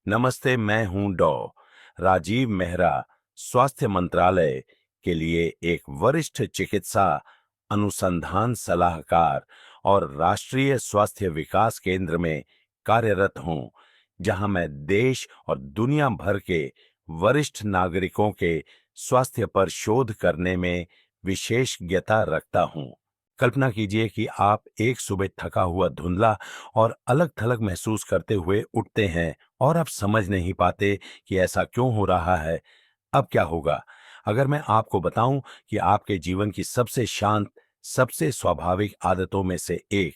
नमस्ते, मैं हूं राजीव मेहरा, स्वास्थ्य मंत्रालय के लिए एक वरिष्ठ चिकित्सा अनुसंधान सलाहकार और राष्ट्रीय स्वास्थ्य विकास केंद्र में कार्यरत हूं, जहां मैं देश और दुनिया भर के वरिष्ठ नागरिकों के स्वास्थ्य पर शोध करने में विशेषज्ञता रखता हूं। कल्पना कीजिए कि आप एक सुबह थका हुआ, धुंधला और अलग-थलग महसूस करते हुए उठते हैं और आप समझ नहीं पाते कि ऐसा क्यों हो रहा है। अब क्या होगा? अगर मैं आपको बताऊं कि आपके जीवन की सबसे शांत, सबसे स्वाभाविक आदतों में से एक,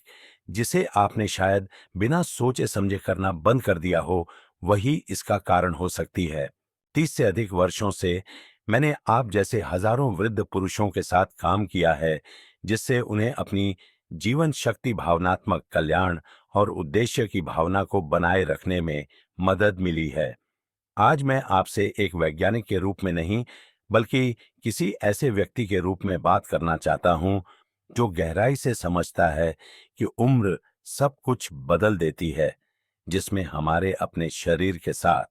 जिसे आपने शायद बिना सोचे समझे करना बंद कर दिया हो, वही इसका कारण हो सकती है। 30 से अधिक वर्षों से मैंने आप जैसे हजारों वृद्ध पुरुषों के साथ काम किया है, जिससे उन्हें अपनी जीवन शक्ति, भावनात्मक कल्याण और उद्देश्य की भावना को बनाए रखने में मदद मिली है। आज मैं आपसे एक वैज्ञानिक के रूप में नहीं, बल्कि किसी ऐसे व्यक्ति के रूप में बात करना चाहता हूं, जो गहराई से समझता है कि उम्र सब कुछ बदल देती है, जिसमें हमारे अपने शरीर के साथ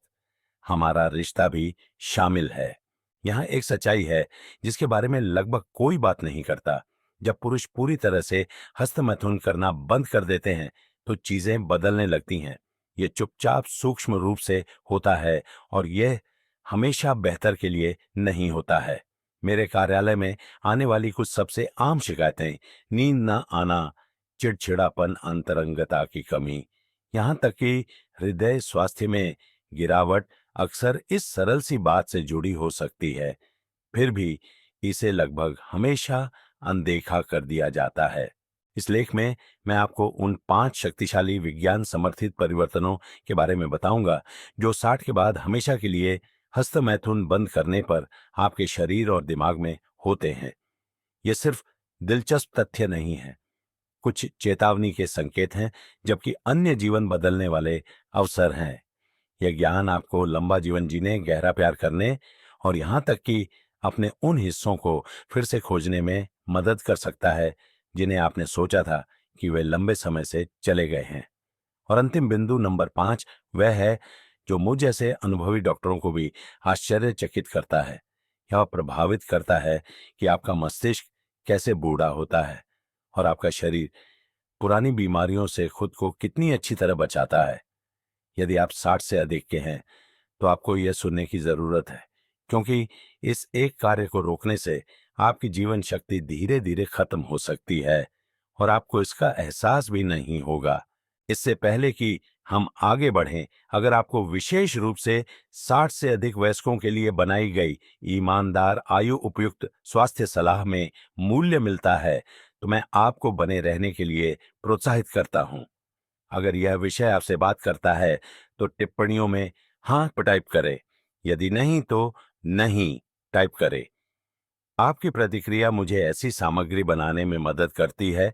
हमारा रिश्ता भी शामिल है। यहाँ एक सच्चाई है जिसके बारे में लगभग कोई बात नहीं करता। जब पुरुष पूरी तरह से हस्तमैथुन करना बंद कर देते हैं, तो चीजें बदलने लगती हैं। ये चुपचाप, सूक्ष्म रूप से होता है और यह हमेशा बेहतर के लिए नहीं होता है। मेरे कार्यालय में आने वाली कुछ सबसे आम शिकायतें: नींद न आना, चिड़चिड़ापन, अंतरंगता की कमी, यहाँ तक कि हृदय स्वास्थ्य में गिरावट अक्सर इस सरल सी बात से जुड़ी हो सकती है। फिर भी इसे लगभग हमेशा अनदेखा कर दिया जाता है। इस लेख में मैं आपको उन 5 शक्तिशाली विज्ञान समर्थित परिवर्तनों के बारे में बताऊंगा, जो 60 के बाद हमेशा के लिए हस्तमैथुन बंद करने पर आपके शरीर और दिमाग में होते हैं। ये सिर्फ दिलचस्प तथ्य नहीं है, कुछ चेतावनी के संकेत हैं, जबकि अन्य जीवन बदलने वाले अवसर हैं। यह ज्ञान आपको लंबा जीवन जीने, गहरा प्यार करने और यहाँ तक कि अपने उन हिस्सों को फिर से खोजने में मदद कर सकता है, जिन्हें आपने सोचा था कि वे लंबे समय से चले गए हैं। और अंतिम बिंदु नंबर 5 वह है जो मुझ जैसे अनुभवी डॉक्टरों को भी आश्चर्यचकित करता है। यह प्रभावित करता है कि आपका मस्तिष्क कैसे बूढ़ा होता है और आपका शरीर पुरानी बीमारियों से खुद को कितनी अच्छी तरह बचाता है। यदि आप 60 से अधिक के हैं, तो आपको यह सुनने की जरूरत है, क्योंकि इस एक कार्य को रोकने से आपकी जीवन शक्ति धीरे धीरे खत्म हो सकती है और आपको इसका एहसास भी नहीं होगा। इससे पहले कि हम आगे बढ़ें, अगर आपको विशेष रूप से 60 से अधिक वयस्कों के लिए बनाई गई ईमानदार, आयु उपयुक्त स्वास्थ्य सलाह में मूल्य मिलता है, तो मैं आपको बने रहने के लिए प्रोत्साहित करता हूं। अगर यह विषय आपसे बात करता है, तो टिप्पणियों में हाँ टाइप करें, यदि नहीं तो नहीं टाइप करें। आपकी प्रतिक्रिया मुझे ऐसी सामग्री बनाने में मदद करती है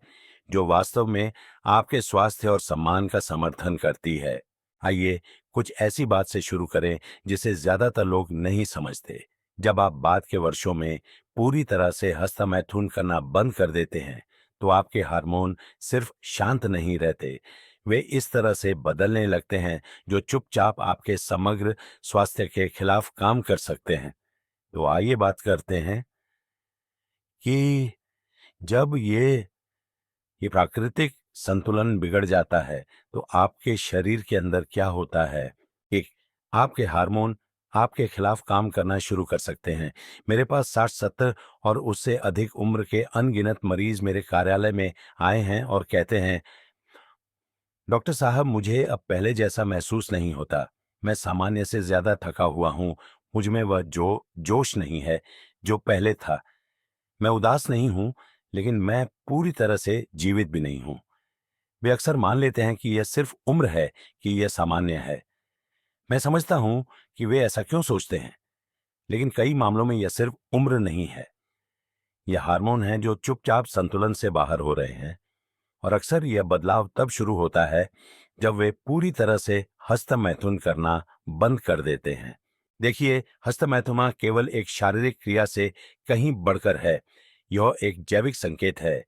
जो वास्तव में आपके स्वास्थ्य और सम्मान का समर्थन करती है। आइए कुछ ऐसी बात से शुरू करें जिसे ज्यादातर लोग नहीं समझते। जब आप बाद के वर्षों में पूरी तरह से हस्तमैथुन करना बंद कर देते हैं, तो आपके हार्मोन सिर्फ शांत नहीं रहते, वे इस तरह से बदलने लगते हैं जो चुपचाप आपके समग्र स्वास्थ्य के खिलाफ काम कर सकते हैं। तो आइए बात करते हैं कि जब ये प्राकृतिक संतुलन बिगड़ जाता है, तो आपके शरीर के अंदर क्या होता है। एक, आपके हार्मोन आपके खिलाफ काम करना शुरू कर सकते हैं। मेरे पास 60-70 और उससे अधिक उम्र के अनगिनत मरीज मेरे कार्यालय में आए हैं और कहते हैं, डॉक्टर साहब, मुझे अब पहले जैसा महसूस नहीं होता। मैं सामान्य से ज्यादा थका हुआ हूँ। मुझ में वह जोश नहीं है जो पहले था। मैं उदास नहीं हूँ, लेकिन मैं पूरी तरह से जीवित भी नहीं हूँ। वे अक्सर मान लेते हैं कि यह सिर्फ उम्र है, कि यह सामान्य है। मैं समझता हूँ कि वे ऐसा क्यों सोचते हैं, लेकिन कई मामलों में यह सिर्फ उम्र नहीं है। यह हार्मोन है जो चुपचाप संतुलन से बाहर हो रहे हैं। और अक्सर यह बदलाव तब शुरू होता है जब वे पूरी तरह से हस्तमैथुन करना बंद कर देते हैं। देखिए, हस्तमैथुन केवल एक शारीरिक क्रिया से कहीं बढ़कर है। यह एक जैविक संकेत है।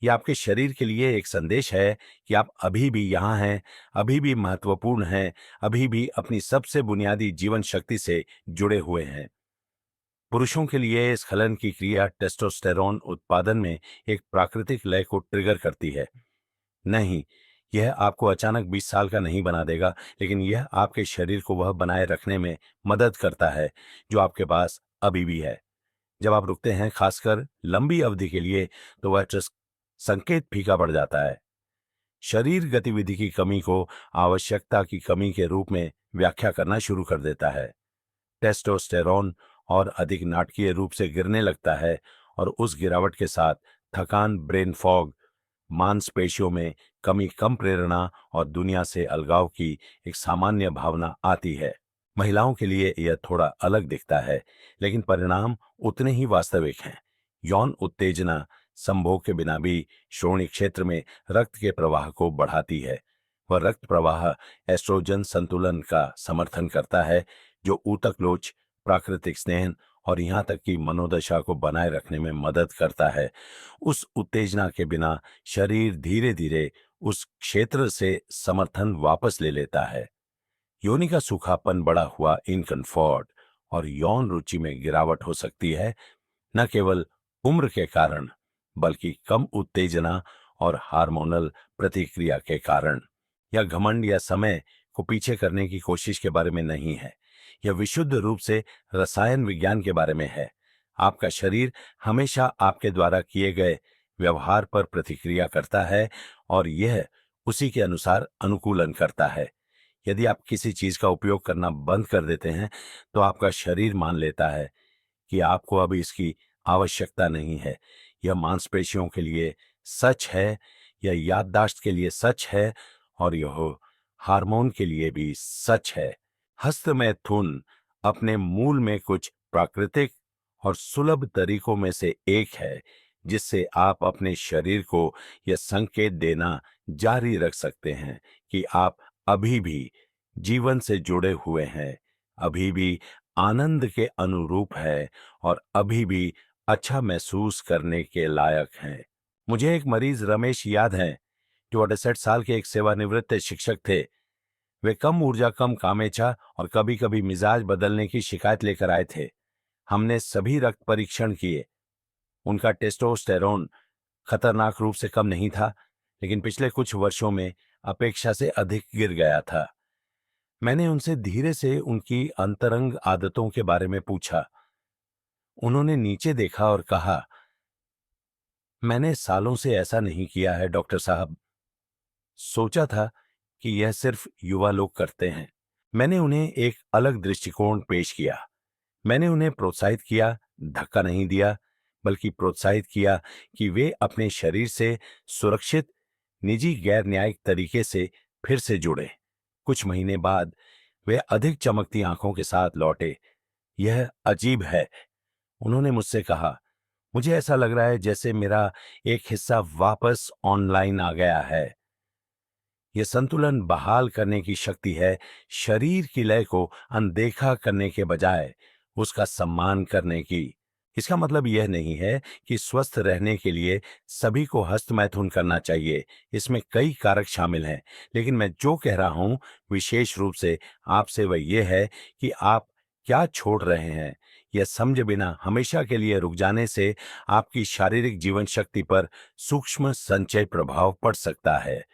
यह आपके शरीर के लिए एक संदेश है कि आप अभी भी यहाँ हैं, अभी भी महत्वपूर्ण हैं, अभी भी अपनी सबसे बुनियादी जीवन शक्ति से जुड़े हुए हैं। पुरुषों के लिए स्खलन की क्रिया टेस्टोस्टेरोन उत्पादन में एक प्राकृतिक लय को ट्रिगर करती है। नहीं, यह आपको अचानक 20 साल का नहीं बना देगा, लेकिन यह आपके शरीर को वह बनाए रखने में मदद करता है जो आपके पास अभी भी है। जब आप रुकते हैं, खासकर लंबी अवधि के लिए, तो वह संकेत फीका पड़ जाता है। शरीर गतिविधि की कमी को आवश्यकता की कमी के रूप में व्याख्या करना शुरू कर देता है। टेस्टोस्टेरोन और अधिक नाटकीय रूप से गिरने लगता है और उस गिरावट के साथ थकान, ब्रेन फॉग, मांसपेशियों में कमी, कम प्रेरणा और दुनिया से अलगाव की एक सामान्य भावना आती है। महिलाओं के लिए यह थोड़ा अलग दिखता है, लेकिन परिणाम उतने ही वास्तविक हैं। यौन उत्तेजना संभोग के बिना भी श्रोणि क्षेत्र में रक्त के प्रवाह को बढ़ाती है। वह रक्त प्रवाह एस्ट्रोजन संतुलन का समर्थन करता है, जो ऊतक लोच, प्राकृतिक स्नेह और यहाँ तक कि मनोदशा को बनाए रखने में मदद करता है। उस उत्तेजना के बिना शरीर धीरे धीरे उस क्षेत्र से समर्थन वापस ले लेता है। योनि का सूखापन, बढ़ा हुआ इनकंफर्ट और यौन रुचि में गिरावट हो सकती है, न केवल उम्र के कारण, बल्कि कम उत्तेजना और हार्मोनल प्रतिक्रिया के कारण। यह घमंड या समय को पीछे करने की कोशिश के बारे में नहीं है। यह विशुद्ध रूप से रसायन विज्ञान के बारे में है। आपका शरीर हमेशा आपके द्वारा किए गए व्यवहार पर प्रतिक्रिया करता है और यह उसी के अनुसार अनुकूलन करता है। यदि आप किसी चीज का उपयोग करना बंद कर देते हैं, तो आपका शरीर मान लेता है कि आपको अब इसकी आवश्यकता नहीं है। यह मांसपेशियों के लिए सच है, यह याददाश्त के लिए सच है और यह हार्मोन के लिए भी सच है। हस्तमैथुन अपने मूल में कुछ प्राकृतिक और सुलभ तरीकों में से एक है, जिससे आप अपने शरीर को यह संकेत देना जारी रख सकते हैं कि आप अभी भी जीवन से जुड़े हुए हैं, अभी भी आनंद के अनुरूप है और अभी भी अच्छा महसूस करने के लायक हैं। मुझे एक मरीज रमेश याद है, जो 68 साल के एक सेवानिवृत्त शिक्षक थे। वे कम ऊर्जा, कम कामेच्छा और कभी कभी मिजाज बदलने की शिकायत लेकर आए थे। हमने सभी रक्त परीक्षण किए। उनका टेस्टोस्टेरोन खतरनाक रूप से कम नहीं था, लेकिन पिछले कुछ वर्षों में अपेक्षा से अधिक गिर गया था। मैंने उनसे धीरे से उनकी अंतरंग आदतों के बारे में पूछा। उन्होंने नीचे देखा और कहा, मैंने सालों से ऐसा नहीं किया है डॉक्टर साहब। सोचा था कि यह सिर्फ युवा लोग करते हैं। मैंने उन्हें एक अलग दृष्टिकोण पेश किया। मैंने उन्हें प्रोत्साहित किया, धक्का नहीं दिया, बल्कि प्रोत्साहित किया कि वे अपने शरीर से सुरक्षित, निजी, गैर न्यायिक तरीके से फिर से जुड़े। कुछ महीने बाद वे अधिक चमकती आंखों के साथ लौटे। यह अजीब है, उन्होंने मुझसे कहा। मुझे ऐसा लग रहा है जैसे मेरा एक हिस्सा वापस ऑनलाइन आ गया है। यह संतुलन बहाल करने की शक्ति है, शरीर की लय को अनदेखा करने के बजाय उसका सम्मान करने की। इसका मतलब यह नहीं है कि स्वस्थ रहने के लिए सभी को हस्तमैथुन करना चाहिए। इसमें कई कारक शामिल हैं, लेकिन मैं जो कह रहा हूं विशेष रूप से आपसे वह यह है कि आप क्या छोड़ रहे हैं। यह समझे बिना हमेशा के लिए रुक जाने से आपकी शारीरिक जीवन शक्ति पर सूक्ष्म संचय प्रभाव पड़ सकता है।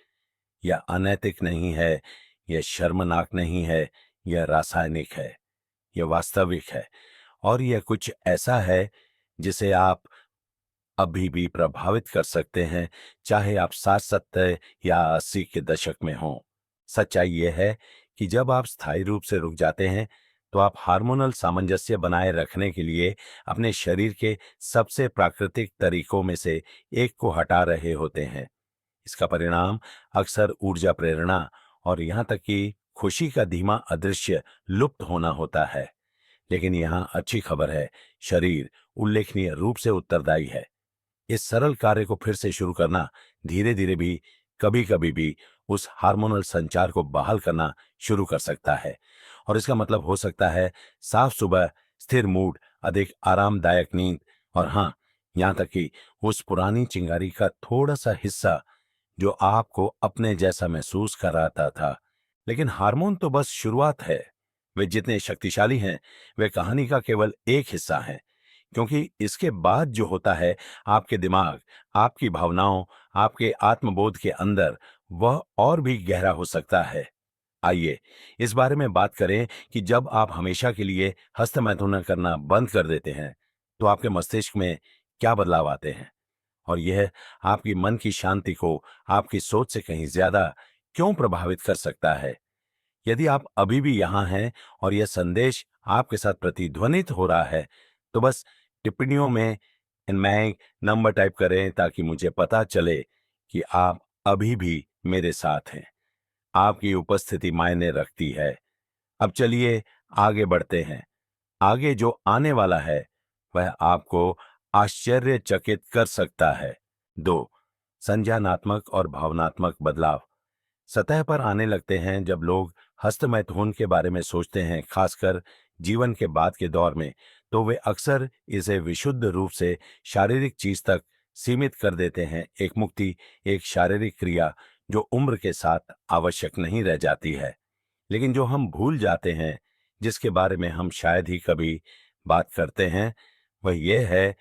यह अनैतिक नहीं है, यह शर्मनाक नहीं है, यह रासायनिक है, यह वास्तविक है और यह कुछ ऐसा है जिसे आप अभी भी प्रभावित कर सकते हैं, चाहे आप 60, 70 या 80 के दशक में हों। सच्चाई यह है कि जब आप स्थायी रूप से रुक जाते हैं, तो आप हार्मोनल सामंजस्य बनाए रखने के लिए अपने शरीर के सबसे प्राकृतिक तरीकों में से एक को हटा रहे होते हैं। इसका परिणाम अक्सर ऊर्जा, प्रेरणा और यहाँ तक कि खुशी का धीमा, अदृश्य, लुप्त होना होता है। लेकिन यहाँ अच्छी खबर है, शरीर उल्लेखनीय रूप से उत्तरदायी है। इस सरल कार्य को फिर से शुरू करना धीरे धीरे भी, कभी कभी भी उस हार्मोनल संचार को बहाल करना शुरू कर सकता है। और इसका मतलब हो सकता है साफ सुबह, स्थिर मूड, अधिक आरामदायक नींद और हाँ, यहां तक कि उस पुरानी चिंगारी का थोड़ा सा हिस्सा जो आपको अपने जैसा महसूस कराता था। लेकिन हार्मोन तो बस शुरुआत है। वे जितने शक्तिशाली हैं, वे कहानी का केवल एक हिस्सा हैं, क्योंकि इसके बाद जो होता है आपके दिमाग, आपकी भावनाओं, आपके आत्मबोध के अंदर, वह और भी गहरा हो सकता है। आइए इस बारे में बात करें कि जब आप हमेशा के लिए हस्तमैथुन करना बंद कर देते हैं, तो आपके मस्तिष्क में क्या बदलाव आते हैं, और यह आपकी मन की शांति को आपकी सोच से कहीं ज्यादा क्यों प्रभावित कर सकता है। यदि आप अभी भी यहां हैं और यह संदेश आपके साथ प्रतिध्वनित हो रहा है, तो बस टिप्पणियों में मैं नंबर टाइप करें ताकि मुझे पता चले कि आप अभी भी मेरे साथ हैं। आपकी उपस्थिति मायने रखती है। अब चलिए आगे बढ़ते हैं। आगे जो आने वाला है वह आपको आश्चर्यचकित कर सकता है। 2. संज्ञानात्मक और भावनात्मक बदलाव सतह पर आने लगते हैं जब लोग हस्तमैथुन के बारे में सोचते हैं, खासकर जीवन के बाद के दौर में, तो वे अक्सर इसे विशुद्ध रूप से शारीरिक चीज तक सीमित कर देते हैं। एक मुक्ति, एक शारीरिक क्रिया जो उम्र के साथ आवश्यक नहीं रह जाती है। लेकिन जो हम भूल जाते हैं, जिसके बारे में हम शायद ही कभी बात करते हैं, वह यह है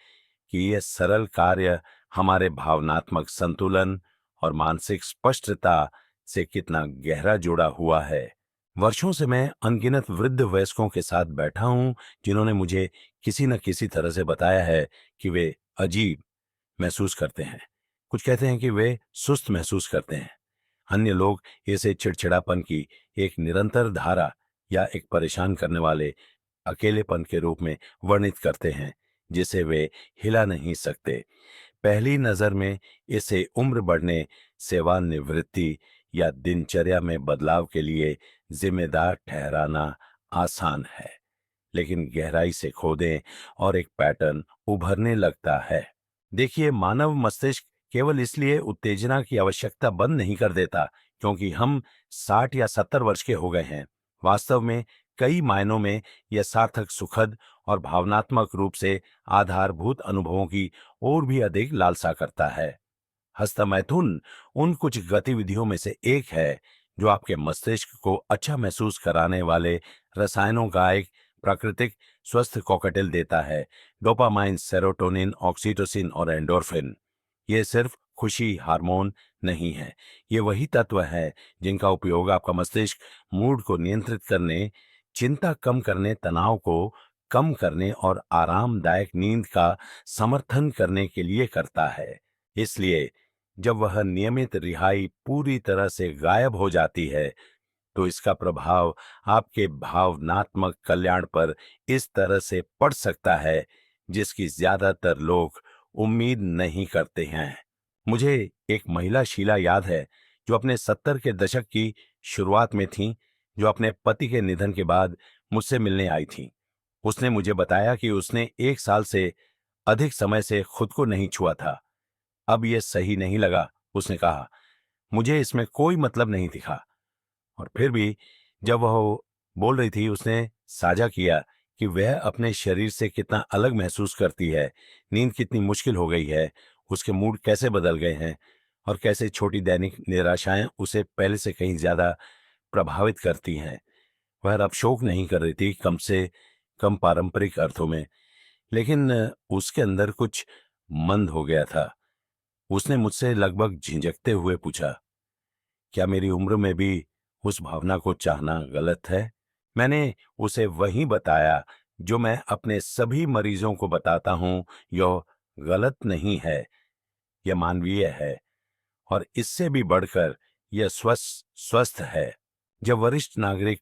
कि यह सरल कार्य हमारे भावनात्मक संतुलन और मानसिक स्पष्टता से कितना गहरा जुड़ा हुआ है। वर्षों से मैं अनगिनत वृद्ध वयस्कों के साथ बैठा हूं, जिन्होंने मुझे किसी न किसी तरह से बताया है कि वे अजीब महसूस करते हैं। कुछ कहते हैं कि वे सुस्त महसूस करते हैं। अन्य लोग इसे चिड़चिड़ापन की एक निरंतर धारा या एक परेशान करने वाले अकेलेपन के रूप में वर्णित करते हैं, जिसे वे हिला नहीं सकते। पहली नजर में इसे उम्र बढ़ने, सेवानिवृत्ति या दिनचर्या में बदलाव के लिए जिम्मेदार ठहराना आसान है, लेकिन गहराई से खोदें और एक पैटर्न उभरने लगता है। देखिए, मानव मस्तिष्क केवल इसलिए उत्तेजना की आवश्यकता बंद नहीं कर देता क्योंकि हम 60 या 70 वर्ष के हो गए हैं। वास्तव में कई मायनों में यह सार्थक, सुखद और भावनात्मक रूप से आधारभूत अनुभवों की और भी अधिक लालसा करता है। हस्तमैथुन उन कुछ गतिविधियों में से एक है जो आपके मस्तिष्क को अच्छा महसूस कराने वाले रसायनों का एक प्राकृतिक स्वस्थ कॉकटेल देता है। डोपामाइन, सेरोटोनिन, ऑक्सीटोसिन और एंडोर्फिन। ये सिर्फ खुशी हार्मोन नहीं है, ये वही तत्व है जिनका उपयोग आपका मस्तिष्क मूड को नियंत्रित करने, चिंता कम करने, तनाव को कम करने और आरामदायक नींद का समर्थन करने के लिए करता है। इसलिए जब वह नियमित रिहाई पूरी तरह से गायब हो जाती है, तो इसका प्रभाव आपके भावनात्मक कल्याण पर इस तरह से पड़ सकता है जिसकी ज्यादातर लोग उम्मीद नहीं करते हैं। मुझे एक महिला शीला याद है जो अपने 70 के दशक की शुरुआत में थी, जो अपने पति के निधन के बाद मुझसे मिलने आई थी। उसने मुझे बताया कि उसने 1 साल से अधिक समय से खुद को नहीं छुआ था। अब यह सही नहीं लगा, उसने कहा। मुझे इसमें कोई मतलब नहीं दिखा। और फिर भी जब वह बोल रही थी, उसने साझा किया कि वह अपने शरीर से कितना अलग महसूस करती है, नींद कितनी मुश्किल हो गई है, उसके मूड कैसे बदल गए हैं और कैसे छोटी दैनिक निराशाएं उसे पहले से कहीं ज्यादा प्रभावित करती हैं। वह अब शोक नहीं कर रही थी, कम से कम पारंपरिक अर्थों में, लेकिन उसके अंदर कुछ मंद हो गया था। उसने मुझसे लगभग झिझकते हुए पूछा, क्या मेरी उम्र में भी उस भावना को चाहना गलत है? मैंने उसे वही बताया जो मैं अपने सभी मरीजों को बताता हूं, यह गलत नहीं है, यह मानवीय है और इससे भी बढ़कर यह स्वस्थ स्वस्थ है। जब वरिष्ठ नागरिक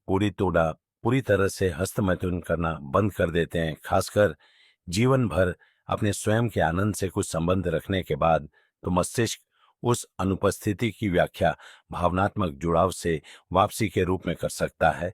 पूरी तरह से हस्तमैथुन करना बंद कर देते हैं, खासकर जीवन भर अपने स्वयं के आनंद से कुछ संबंध रखने के बाद, तो मस्तिष्क उस अनुपस्थिति की व्याख्या भावनात्मक जुड़ाव से वापसी के रूप में कर सकता है।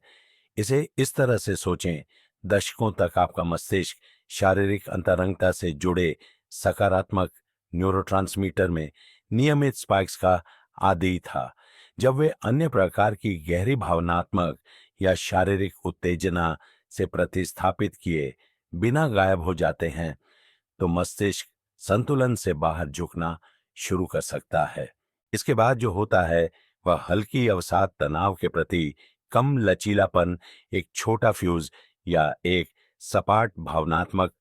इसे इस तरह से सोचें, दशकों तक आपका मस्तिष्क शारीरिक अंतरंगता से जुड़े सकारात्मक न्यूरोट्रांसमीटर में नियमित स्पाइक्स का आदी था। जब वे अन्य प्रकार की गहरी भावनात्मक या शारीरिक उत्तेजना से प्रतिस्थापित किए बिना गायब हो जाते हैं, तो मस्तिष्क संतुलन से बाहर झुकना शुरू कर सकता है। इसके बाद जो होता है वह हल्की अवसाद तनाव के प्रति कम लचीलापन, एक छोटा फ्यूज या एक सपाट भावनात्मक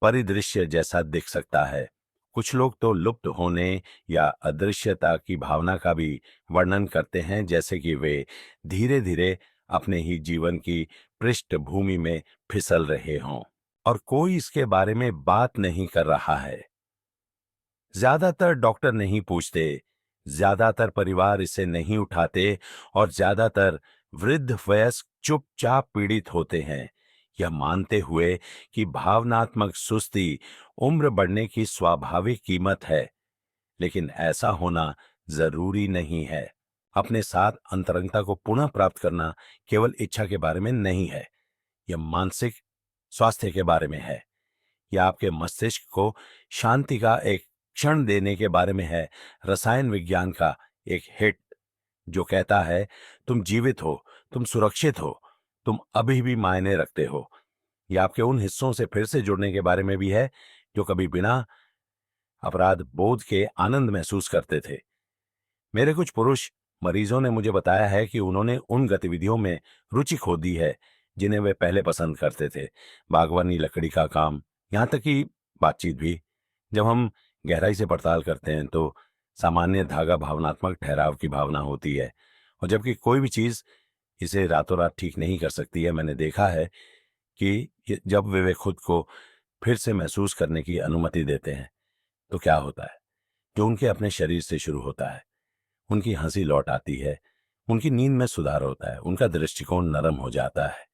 परिदृश्य जैसा दिख सकता है। कुछ लोग तो लुप्त होने या अदृश्यता की भावना का भी वर्णन करते हैं, जैसे कि वे धीरे धीरे अपने ही जीवन की पृष्ठभूमि में फिसल रहे हों और कोई इसके बारे में बात नहीं कर रहा है। ज्यादातर डॉक्टर नहीं पूछते, ज्यादातर परिवार इसे नहीं उठाते और ज्यादातर वृद्ध वयस्क चुपचाप पीड़ित होते हैं, यह मानते हुए कि भावनात्मक सुस्ती उम्र बढ़ने की स्वाभाविक कीमत है। लेकिन ऐसा होना जरूरी नहीं है। अपने साथ अंतरंगता को पुनः प्राप्त करना केवल इच्छा के बारे में नहीं है, यह मानसिक स्वास्थ्य के बारे में है। यह आपके मस्तिष्क को शांति का एक क्षण देने के बारे में है। रसायन विज्ञान का एक हिट जो कहता है तुम जीवित हो, तुम सुरक्षित हो, तुम अभी भी मायने रखते हो। यह आपके उन हिस्सों से फिर से जुड़ने के बारे में भी है जो कभी बिना अपराध बोध के आनंद महसूस करते थे। मेरे कुछ पुरुष मरीजों ने मुझे बताया है कि उन्होंने उन गतिविधियों में रुचि खो दी है जिन्हें वे पहले पसंद करते थे। बागवानी, लकड़ी का काम, यहाँ तक कि बातचीत भी। जब हम गहराई से पड़ताल करते हैं तो सामान्य धागा भावनात्मक ठहराव की भावना होती है, और जबकि कोई भी चीज इसे रातों रात ठीक नहीं कर सकती है। मैंने देखा है कि जब वे खुद को फिर से महसूस करने की अनुमति देते हैं तो क्या होता है। जो उनके अपने शरीर से शुरू होता है, उनकी हंसी लौट आती है, उनकी नींद में सुधार होता है, उनका दृष्टिकोण नरम हो जाता है।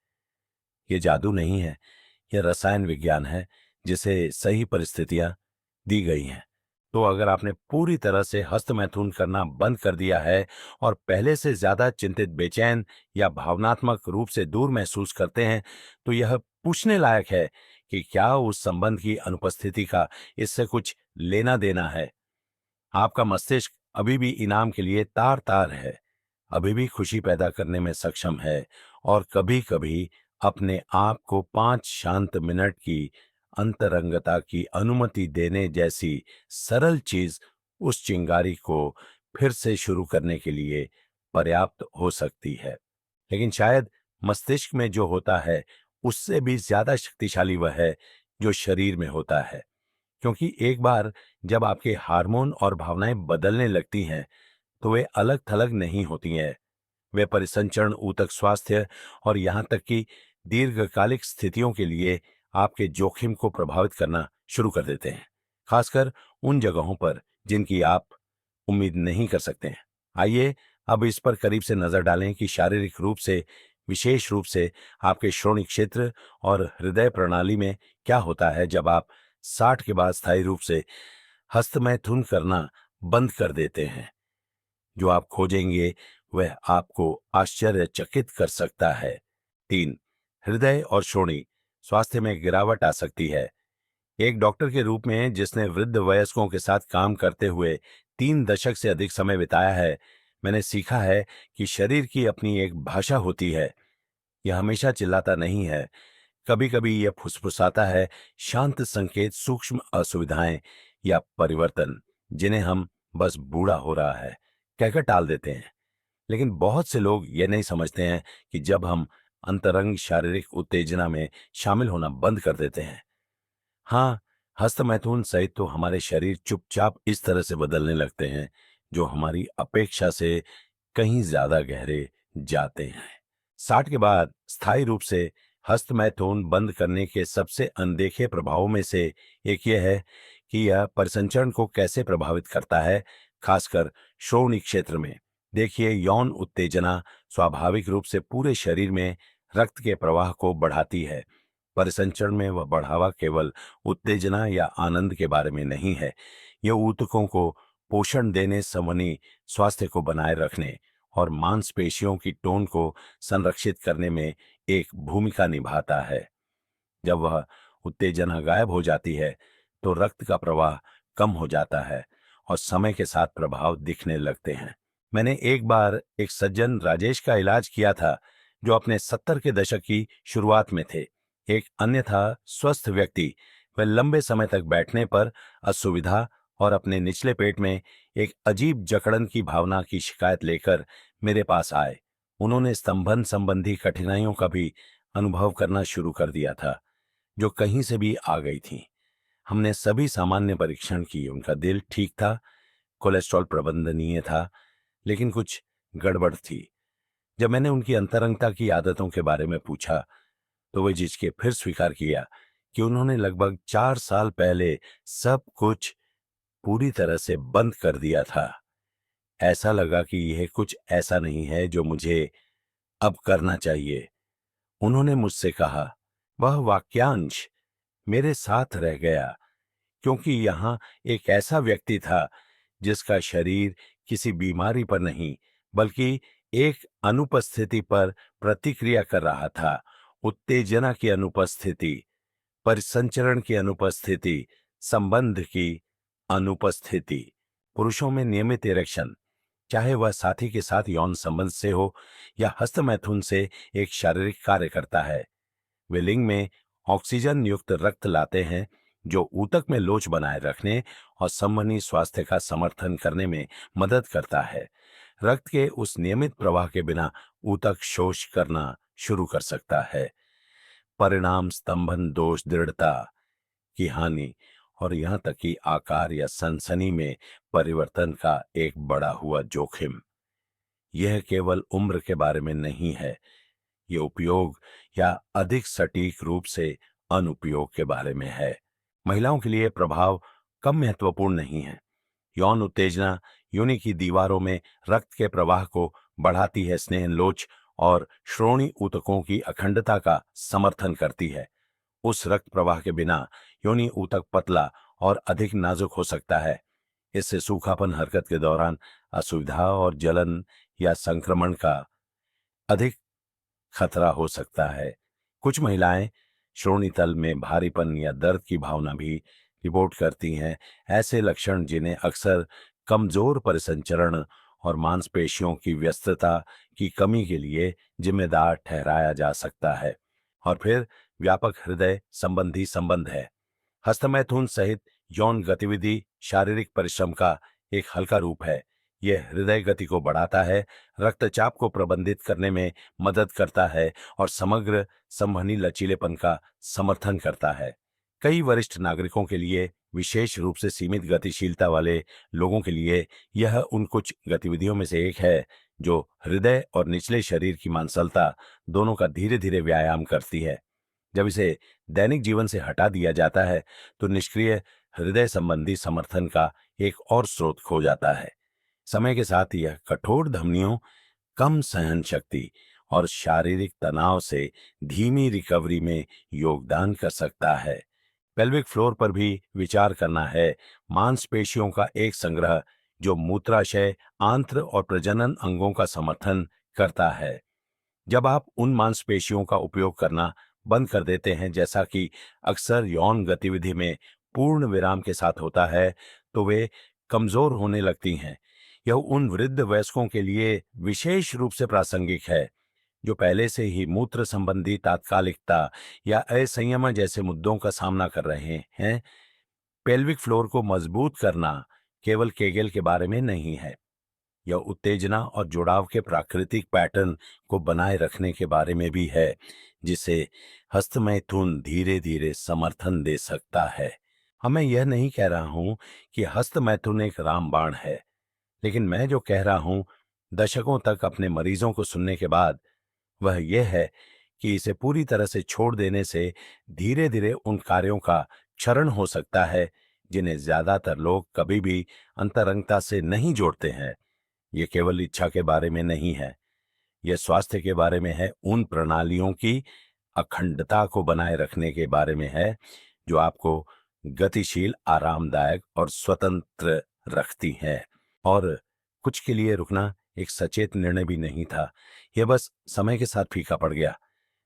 ये जादू नहीं है, यह रसायन विज्ञान है जिसे सही परिस्थितियां दी गई हैं। तो अगर आपने पूरी तरह से हस्तमैथुन करना बंद कर दिया है और पहले से ज्यादा चिंतित, बेचैन या भावनात्मक रूप से दूर महसूस करते हैं, तो यह पूछने लायक है कि क्या उस संबंध की अनुपस्थिति का इससे कुछ लेना देना है। आपका मस्तिष्क अभी भी इनाम के लिए तार तार है, अभी भी खुशी पैदा करने में सक्षम है, और कभी कभी अपने आप को 5 शांत मिनट की अंतरंगता की अनुमति देने जैसी सरल चीज उस चिंगारी को फिर से शुरू करने के लिए पर्याप्त हो सकती है। लेकिन शायद मस्तिष्क में जो होता है उससे भी ज्यादा शक्तिशाली वह है जो शरीर में होता है, क्योंकि एक बार जब आपके हार्मोन और भावनाएं बदलने लगती हैं तो वे अलग थलग नहीं होती हैं। वे परिसंचरण, ऊतक स्वास्थ्य और यहां तक कि दीर्घकालिक स्थितियों के लिए आपके जोखिम को प्रभावित करना शुरू कर देते हैं, खासकर उन जगहों पर जिनकी आप उम्मीद नहीं कर सकते हैं। आइए अब इस पर करीब से नजर डालें कि शारीरिक रूप से, विशेष रूप से आपके श्रोणि क्षेत्र और हृदय प्रणाली में क्या होता है जब आप 60 के बाद स्थायी रूप से हस्तमैथुन करना बंद कर देते हैं। जो आप खोजेंगे वह आपको आश्चर्यचकित कर सकता है। 3, हृदय और श्रोणि स्वास्थ्य में गिरावट आ सकती है। एक डॉक्टर के रूप में जिसने वृद्ध वयस्कों के साथ काम करते हुए 3 दशक से अधिक समय बिताया है, मैंने सीखा है कि शरीर की अपनी एक भाषा होती है। यह हमेशा चिल्लाता नहीं है, कभी कभी यह फुसफुसाता है, शांत संकेत, सूक्ष्म असुविधाएं या परिवर्तन जिन्हें हम बस बूढ़ा हो रहा है कहकर टाल देते हैं। लेकिन बहुत से लोग ये नहीं समझते हैं कि जब हम अंतरंग शारीरिक उत्तेजना में शामिल होना बंद कर देते हैं, हाँ, हस्तमैथुन सहित तो हमारे शरीर चुपचाप इस तरह से बदलने लगते हैं जो हमारी अपेक्षा से कहीं ज्यादा गहरे जाते हैं। 60 के बाद स्थायी रूप से हस्तमैथुन बंद करने के सबसे अनदेखे प्रभावों में से एक यह है कि यह परिसंचरण को कैसे प्रभावित करता है, खासकर श्रोणि क्षेत्र में। देखिए, यौन उत्तेजना स्वाभाविक रूप से पूरे शरीर में रक्त के प्रवाह को बढ़ाती है। परिसंचरण में वह बढ़ावा केवल उत्तेजना या आनंद के बारे में नहीं है, यह ऊतकों को पोषण देने, संवहनी स्वास्थ्य को बनाए रखने और मांसपेशियों की टोन को संरक्षित करने में एक भूमिका निभाता है। जब वह उत्तेजना गायब हो जाती है तो रक्त का प्रवाह कम हो जाता है और समय के साथ प्रभाव दिखने लगते हैं। मैंने एक बार एक सज्जन राजेश का इलाज किया था जो अपने 70 के दशक की शुरुआत में थे। एक अन्य था स्वस्थ व्यक्ति वह लंबे समय तक बैठने पर असुविधा और अपने निचले पेट में एक अजीब जकड़न की भावना की शिकायत लेकर मेरे पास आए। उन्होंने स्तंभन संबंधी कठिनाइयों का भी अनुभव करना शुरू कर दिया था, जो कहीं से भी आ गई थी। हमने सभी सामान्य परीक्षण किए, उनका दिल ठीक था, कोलेस्ट्रॉल प्रबंधनीय था, लेकिन कुछ गड़बड़ थी। जब मैंने उनकी अंतरंगता की आदतों के बारे में पूछा, तो वे झिझके फिर स्वीकार किया कि उन्होंने लगभग 4 साल पहले सब कुछ पूरी तरह से बंद कर दिया था। ऐसा लगा कि यह कुछ ऐसा नहीं है जो मुझे अब करना चाहिए। उन्होंने मुझसे कहा, वह वाक्यांश मेरे साथ रह गया, क्योंकि यहां एक ऐसा व्यक्ति था जिसका शरीर किसी बीमारी पर नहीं, बल्कि एक अनुपस्थिति पर प्रतिक्रिया कर रहा था। उत्तेजना की अनुपस्थिति, परिसंचरण की अनुपस्थिति, संबंध की अनुपस्थिति। पुरुषों में नियमित इरेक्शन, चाहे वह साथी के साथ यौन संबंध से हो या हस्तमैथुन से, एक शारीरिक कार्य करता है। वे लिंग में ऑक्सीजन युक्त रक्त लाते हैं, जो ऊतक में लोच बनाए रखने और संवहनी स्वास्थ्य का समर्थन करने में मदद करता है। रक्त के उस नियमित प्रवाह के बिना ऊतक शोष करना शुरू कर सकता है। परिणाम स्तंभन दोष, दृढ़ता की हानि और यहां तक कि आकार या सनसनी में परिवर्तन का एक बढ़ा हुआ जोखिम। यह केवल उम्र के बारे में नहीं है, ये उपयोग या अधिक सटीक रूप से अनुपयोग के बारे में है। महिलाओं के लिए प्रभाव कम महत्वपूर्ण नहीं है। यौन उत्तेजना योनि की दीवारों में रक्त के प्रवाह को बढ़ाती है, स्नेहलोच और श्रोणि ऊतकों की अखंडता का समर्थन करती है। उस रक्त प्रवाह के बिना योनि ऊतक पतला और अधिक नाजुक हो सकता है। इससे सूखापन, हरकत के दौरान असुविधा और जलन या संक्रमण का अधिक खतरा हो सकता है। कुछ महिलाएं श्रोणितल में भारीपन या दर्द की भावना भी रिपोर्ट करती हैं। ऐसे लक्षण जिन्हें अक्सर कमजोर परिसंचरण और मांसपेशियों की व्यस्तता की कमी के लिए जिम्मेदार ठहराया जा सकता है। और फिर व्यापक हृदय संबंधी संबंध है। हस्तमैथुन सहित यौन गतिविधि शारीरिक परिश्रम का एक हल्का रूप है। यह हृदय गति को बढ़ाता है, रक्तचाप को प्रबंधित करने में मदद करता है और समग्र संवहनी लचीलेपन का समर्थन करता है। कई वरिष्ठ नागरिकों के लिए, विशेष रूप से सीमित गतिशीलता वाले लोगों के लिए, यह उन कुछ गतिविधियों में से एक है जो हृदय और निचले शरीर की मांसलता दोनों का धीरे धीरे व्यायाम करती है। जब इसे दैनिक जीवन से हटा दिया जाता है, तो निष्क्रिय हृदय संबंधी समर्थन का एक और स्रोत खो जाता है। समय के साथ यह कठोर धमनियों, कम सहन शक्ति और शारीरिक तनाव से धीमी रिकवरी में योगदान कर सकता है। पेल्विक फ्लोर पर भी विचार करना है। मांसपेशियों का एक संग्रह जो मूत्राशय, आंत्र और प्रजनन अंगों का समर्थन करता है। जब आप उन मांसपेशियों का उपयोग करना बंद कर देते हैं, जैसा कि अक्सर यौन गतिविधि में पूर्ण विराम के साथ होता है, तो वे कमजोर होने लगती हैं। यह उन वृद्ध वयस्कों के लिए विशेष रूप से प्रासंगिक है जो पहले से ही मूत्र संबंधी तात्कालिकता या असंयम जैसे मुद्दों का सामना कर रहे हैं। पेल्विक फ्लोर को मजबूत करना केवल केगेल के बारे में नहीं है, यह उत्तेजना और जुड़ाव के प्राकृतिक पैटर्न को बनाए रखने के बारे में भी है, जिसे हस्तमैथुन धीरे धीरे समर्थन दे सकता है। मैं यह नहीं कह रहा हूं कि हस्तमैथुन एक रामबाण है, लेकिन मैं जो कह रहा हूं, दशकों तक अपने मरीजों को सुनने के बाद, वह यह है कि इसे पूरी तरह से छोड़ देने से धीरे धीरे उन कार्यों का क्षरण हो सकता है जिन्हें ज्यादातर लोग कभी भी अंतरंगता से नहीं जोड़ते हैं। ये केवल इच्छा के बारे में नहीं है, यह स्वास्थ्य के बारे में है, उन प्रणालियों की अखंडता को बनाए रखने के बारे में है जो आपको गतिशील, आरामदायक और स्वतंत्र रखती हैं। और कुछ के लिए रुकना एक सचेत निर्णय भी नहीं था, यह बस समय के साथ फीका पड़ गया,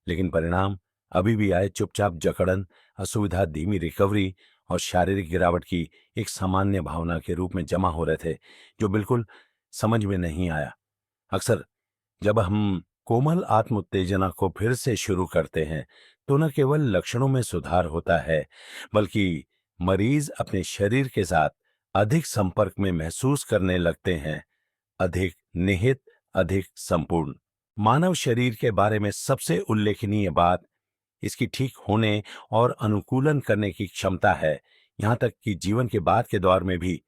लेकिन परिणाम अभी भी आए। चुपचाप जकड़न, असुविधा, धीमी रिकवरी और शारीरिक गिरावट की एक सामान्य भावना के रूप में जमा हो रहे थे, जो बिल्कुल समझ में नहीं आया। अक्सर जब हम कोमल आत्म उत्तेजना को फिर से शुरू करते हैं, तो न केवल लक्षणों में सुधार होता है, बल्कि मरीज अपने शरीर के साथ अधिक संपर्क में महसूस करने लगते हैं, अधिक निहित, अधिक संपूर्ण। मानव शरीर के बारे में सबसे उल्लेखनीय बात इसकी ठीक होने और अनुकूलन करने की क्षमता है, यहाँ तक कि जीवन के बाद के दौर में भी।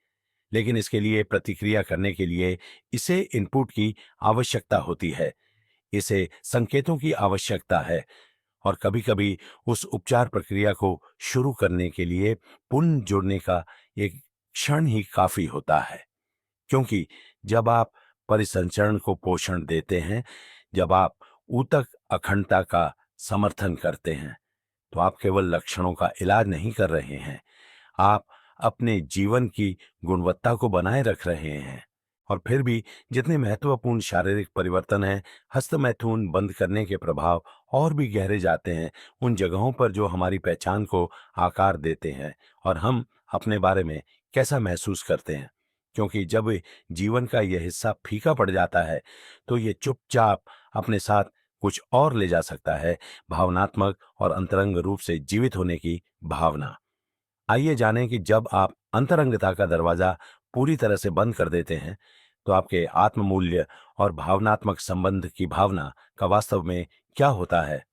लेकिन इसके लिए प्रतिक्रिया करने के लिए इसे इनपुट की आवश्यकता होती है, इसे संकेतों की आवश्यकता है, और कभी-कभी उस उपचार प्रक्रिया को शुरू करने के लिए पुनः जुड़ने का एक क्षण ही काफी होता है। क्योंकि जब आप परिसंचरण को पोषण देते हैं, जब आप ऊतक अखंडता का समर्थन करते हैं, तो आप केवल लक्षणों का इलाज नहीं कर रहे हैं, आप अपने जीवन की गुणवत्ता को बनाए रख रहे हैं। और फिर भी जितने महत्वपूर्ण शारीरिक परिवर्तन हैं, हस्तमैथुन बंद करने के प्रभाव और भी गहरे जाते हैं उन जगहों पर जो हमारी पहचान को आकार देते हैं और हम अपने बारे में कैसा महसूस करते हैं। क्योंकि जब जीवन का यह हिस्सा फीका पड़ जाता है, तो ये चुपचाप अपने साथ कुछ और ले जा सकता है, भावनात्मक और अंतरंग रूप से जीवित होने की भावना। आइए जानें कि जब आप अंतरंगता का दरवाजा पूरी तरह से बंद कर देते हैं, तो आपके आत्म मूल्य और भावनात्मक संबंध की भावना का वास्तव में क्या होता है।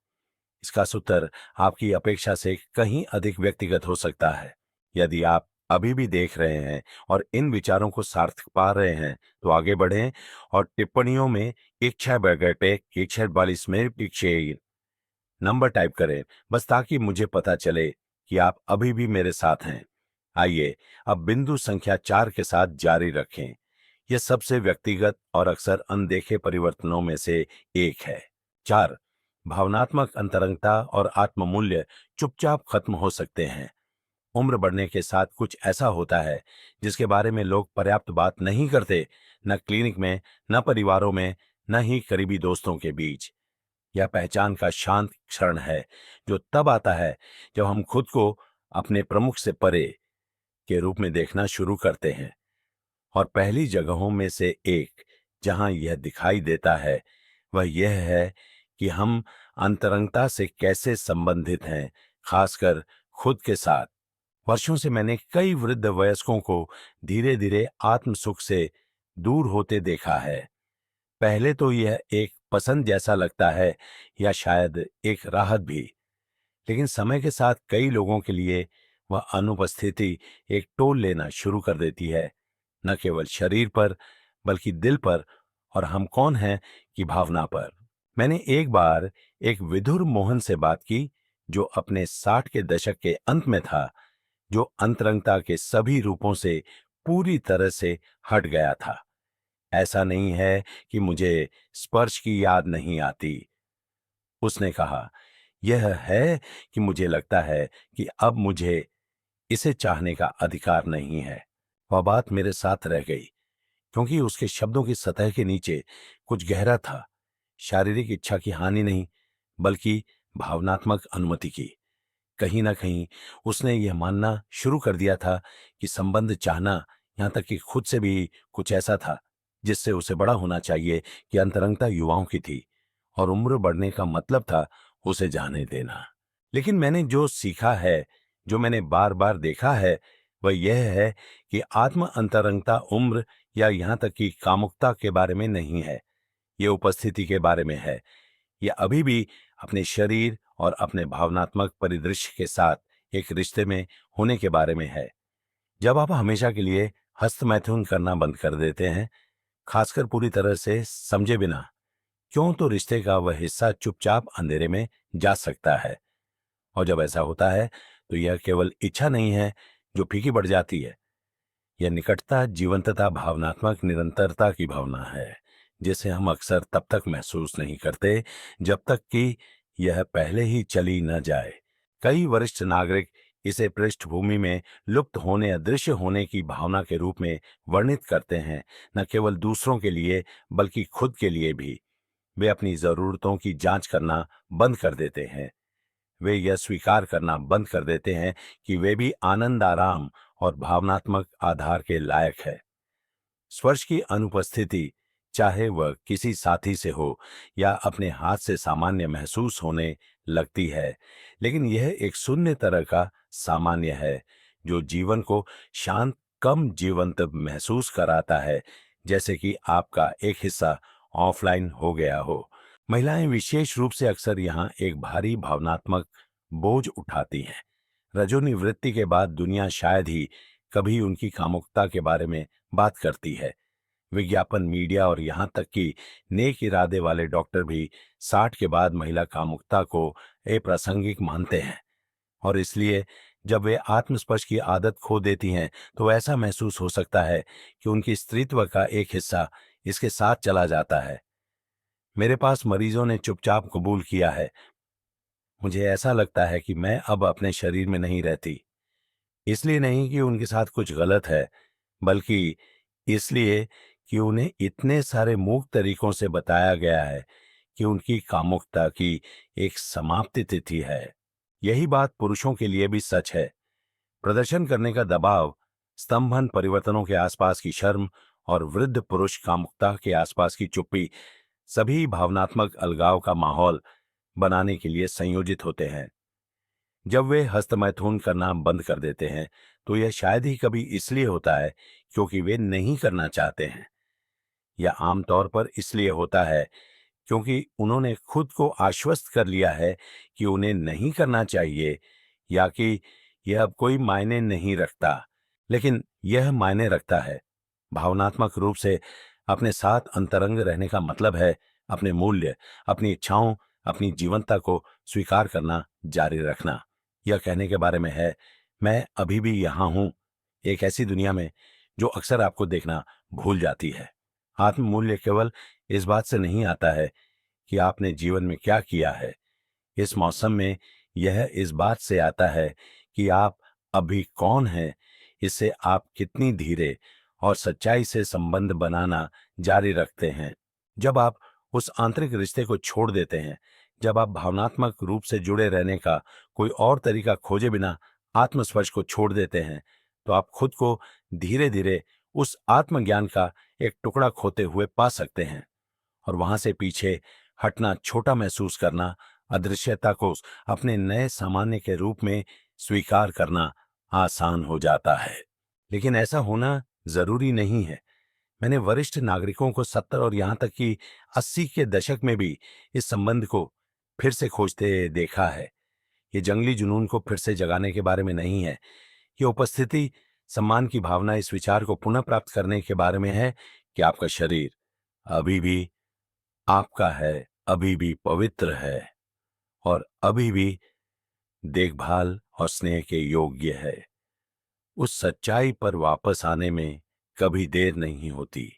इसका सूत्र आपकी अपेक्षा से कहीं अधिक व्यक्तिगत हो सकता है। यदि आप अभी भी देख रहे हैं और इन विचारों को सार्थक पा रहे हैं, तो आगे बढ़ें और टिप्पणियों में इच्छा बैगटे इच्छा 42 में पीछे नंबर टाइप करें, बस ताकि मुझे पता चले कि आप अभी भी मेरे साथ हैं। आइए अब बिंदु संख्या 4 के साथ जारी रखें। यह सबसे व्यक्तिगत और अक्सर अनदेखे परिवर्तनों में से एक है। 4, भावनात्मक अंतरंगता और आत्ममूल्य चुपचाप खत्म हो सकते हैं। उम्र बढ़ने के साथ कुछ ऐसा होता है जिसके बारे में लोग पर्याप्त बात नहीं करते, न क्लिनिक में, न परिवारों में, न ही करीबी दोस्तों के बीच। यह पहचान का शांत क्षण है जो तब आता है जब हम खुद को अपने प्रमुख से परे के रूप में देखना शुरू करते हैं। और पहली जगहों में से एक जहां यह दिखाई देता है वह यह है कि हम अंतरंगता से कैसे संबंधित हैं, खासकर खुद के साथ। वर्षों से मैंने कई वृद्ध वयस्कों को धीरे धीरे आत्म सुख से दूर होते देखा है। पहले तो यह एक पसंद जैसा लगता है या शायद एक राहत भी, लेकिन समय के साथ कई लोगों के लिए वह अनुपस्थिति एक टोल लेना शुरू कर देती है, न केवल शरीर पर बल्कि दिल पर और हम कौन हैं की भावना पर। मैंने एक बार एक विधुर मोहन से बात की जो अपने 60 के दशक के अंत में था, जो अंतरंगता के सभी रूपों से पूरी तरह से हट गया था। ऐसा नहीं है कि मुझे स्पर्श की याद नहीं आती, उसने कहा, यह है कि मुझे लगता है कि अब मुझे इसे चाहने का अधिकार नहीं है। वह बात मेरे साथ रह गई क्योंकि उसके शब्दों की सतह के नीचे कुछ गहरा था, शारीरिक इच्छा की हानि नहीं, बल्कि भावनात्मक अनुमति की। कहीं ना कहीं उसने यह मानना शुरू कर दिया था कि संबंध चाहना, यहां तक कि खुद से भी, कुछ ऐसा था जिससे उसे बड़ा होना चाहिए कि अंतरंगता युवाओं की थी और उम्र बढ़ने का मतलब था उसे जाने देना। लेकिन मैंने जो सीखा है, जो मैंने बार बार देखा है, वह यह है कि आत्म अंतरंगता उम्र या यहां तक कि कामुकता के बारे में नहीं है, यह उपस्थिति के बारे में है। यह अभी भी अपने शरीर और अपने भावनात्मक परिदृश्य के साथ एक रिश्ते में होने के बारे में है। जब आप हमेशा के लिए हस्तमैथुन करना बंद कर देते हैं, खासकर पूरी तरह से समझे बिना, क्यों, तो रिश्ते का वह हिस्सा चुपचाप अंधेरे में जा सकता है। और जब ऐसा होता है तो यह केवल इच्छा नहीं है जो फीकी पड़ जाती है, यह निकटता, जीवंतता, भावनात्मक निरंतरता की भावना है जिसे हम अक्सर तब तक महसूस नहीं करते जब तक कि यह पहले ही चली न जाए। कई वरिष्ठ नागरिक इसे पृष्ठभूमि में लुप्त होने, अदृश्य होने की भावना के रूप में वर्णित करते हैं, न केवल दूसरों के लिए बल्कि खुद के लिए भी। वे अपनी जरूरतों की जांच करना बंद कर देते हैं, वे यह स्वीकार करना बंद कर देते हैं कि वे भी आनंद, आराम और भावनात्मक आधार के लायक है। स्पर्श की अनुपस्थिति, चाहे वह किसी साथी से हो या अपने हाथ से सामान्य महसूस होने लगती है, लेकिन यह एक शून्य तरह का सामान्य है जो जीवन को शांत, कम जीवंत महसूस कराता है, जैसे कि आपका एक हिस्सा ऑफलाइन हो गया हो। महिलाएं विशेष रूप से अक्सर यहाँ एक भारी भावनात्मक बोझ उठाती हैं। रजोनिवृत्ति के बाद दुनिया शायद ही कभी उनकी कामुकता के बारे में बात करती है। विज्ञापन, मीडिया और यहाँ तक कि नेक इरादे वाले डॉक्टर भी 60 के बाद महिला कामुकता को अप्रासंगिक मानते हैं, और इसलिए जब वे आत्मस्पर्श की आदत खो देती हैं तो ऐसा महसूस हो सकता है कि उनकी स्त्रीत्व का एक हिस्सा इसके साथ चला जाता है। मेरे पास मरीजों ने चुपचाप कबूल किया है, मुझे ऐसा लगता है कि मैं अब अपने शरीर में नहीं रहती। इसलिए नहीं कि उनके साथ कुछ गलत है, बल्कि इसलिए कि उन्हें इतने सारे मूक तरीकों से बताया गया है कि उनकी कामुकता की एक समाप्ति तिथि है। यही बात पुरुषों के लिए भी सच है। प्रदर्शन करने का दबाव, स्तंभन परिवर्तनों के आसपास की शर्म और वृद्ध पुरुष कामुकता के आसपास की चुप्पी सभी भावनात्मक अलगाव का माहौल बनाने के लिए संयोजित होते हैं। जब वे हस्तमैथुन करना बंद कर देते हैं तो यह शायद ही कभी इसलिए होता है क्योंकि वे नहीं करना चाहते हैं, या आमतौर पर इसलिए होता है क्योंकि उन्होंने खुद को आश्वस्त कर लिया है कि उन्हें नहीं करना चाहिए, या कि यह अब कोई मायने नहीं रखता। लेकिन यह मायने रखता है। भावनात्मक रूप से अपने साथ अंतरंग रहने का मतलब है अपने मूल्य, अपनी इच्छाओं, अपनी जीवंतता को स्वीकार करना जारी रखना। यह कहने के बारे में है, मैं अभी भी यहां हूं, एक ऐसी दुनिया में जो अक्सर आपको देखना भूल जाती है। आत्ममूल्य केवल इस बात से नहीं आता है कि आपने जीवन में क्या किया है। इस मौसम में यह इस बात से आता है कि आप अभी कौन हैं, इससे आप कितनी धीरे और सच्चाई से संबंध बनाना जारी रखते हैं। जब आप उस आंतरिक रिश्ते को छोड़ देते हैं, जब आप भावनात्मक रूप से जुड़े रहने का कोई और तरीका खोजे बिना आत्मस्पर्श को छोड़ देते हैं, तो आप खुद को धीरे धीरे उस आत्मज्ञान का एक टुकड़ा खोते हुए पा सकते हैं, और वहां से पीछे हटना, छोटा महसूस करना, अदृश्यता को अपने नए सामान्य के रूप में स्वीकार करना आसान हो जाता है। लेकिन ऐसा होना जरूरी नहीं है। मैंने वरिष्ठ नागरिकों को 70 और यहां तक कि 80 के दशक में भी इस संबंध को फिर से खोजते देखा है। ये जंगली जुनून को फिर से जगाने के बारे में नहीं है। ये उपस्थिति, सम्मान की भावना, इस विचार को पुनः प्राप्त करने के बारे में है कि आपका शरीर अभी भी आपका है, अभी भी पवित्र है, और अभी भी देखभाल और स्नेह के योग्य है। उस सच्चाई पर वापस आने में कभी देर नहीं होती।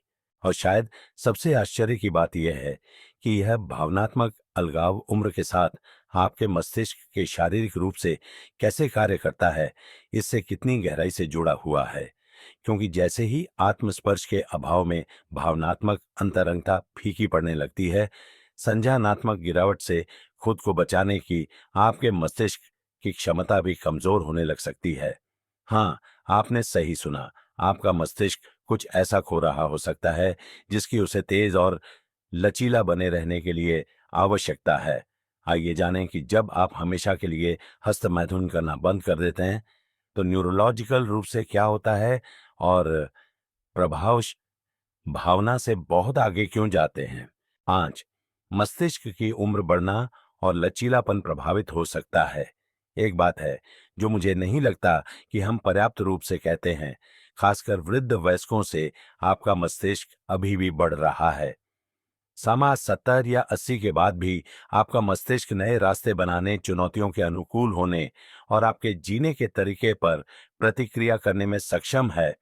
और शायद सबसे आश्चर्य की बात यह है कि यह भावनात्मक अलगाव उम्र के साथ आपके मस्तिष्क के शारीरिक रूप से कैसे कार्य करता है, इससे कितनी गहराई से जुड़ा हुआ है। क्योंकि जैसे ही आत्मस्पर्श के अभाव में भावनात्मक अंतरंगता फीकी पड़ने लगती है, संज्ञानात्मक गिरावट से खुद को बचाने की आपके मस्तिष्क की क्षमता भी कमजोर होने लग सकती है। हाँ, आपने सही सुना। आपका मस्तिष्क कुछ ऐसा खो रहा हो सकता है जिसकी उसे तेज और लचीला बने रहने के लिए आवश्यकता है। आइए जानें कि जब आप हमेशा के लिए हस्तमैथुन करना बंद कर देते हैं तो न्यूरोलॉजिकल रूप से क्या होता है, और प्रभाव भावना से बहुत आगे क्यों जाते हैं। 5, मस्तिष्क की उम्र बढ़ना और लचीलापन प्रभावित हो सकता है। एक बात है जो मुझे नहीं लगता कि हम पर्याप्त रूप से कहते हैं, खासकर वृद्ध वयस्कों से, आपका मस्तिष्क अभी भी बढ़ रहा है। समाज 70 या 80 के बाद भी आपका मस्तिष्क नए रास्ते बनाने, चुनौतियों के अनुकूल होने और आपके जीने के तरीके पर प्रतिक्रिया करने में सक्षम है।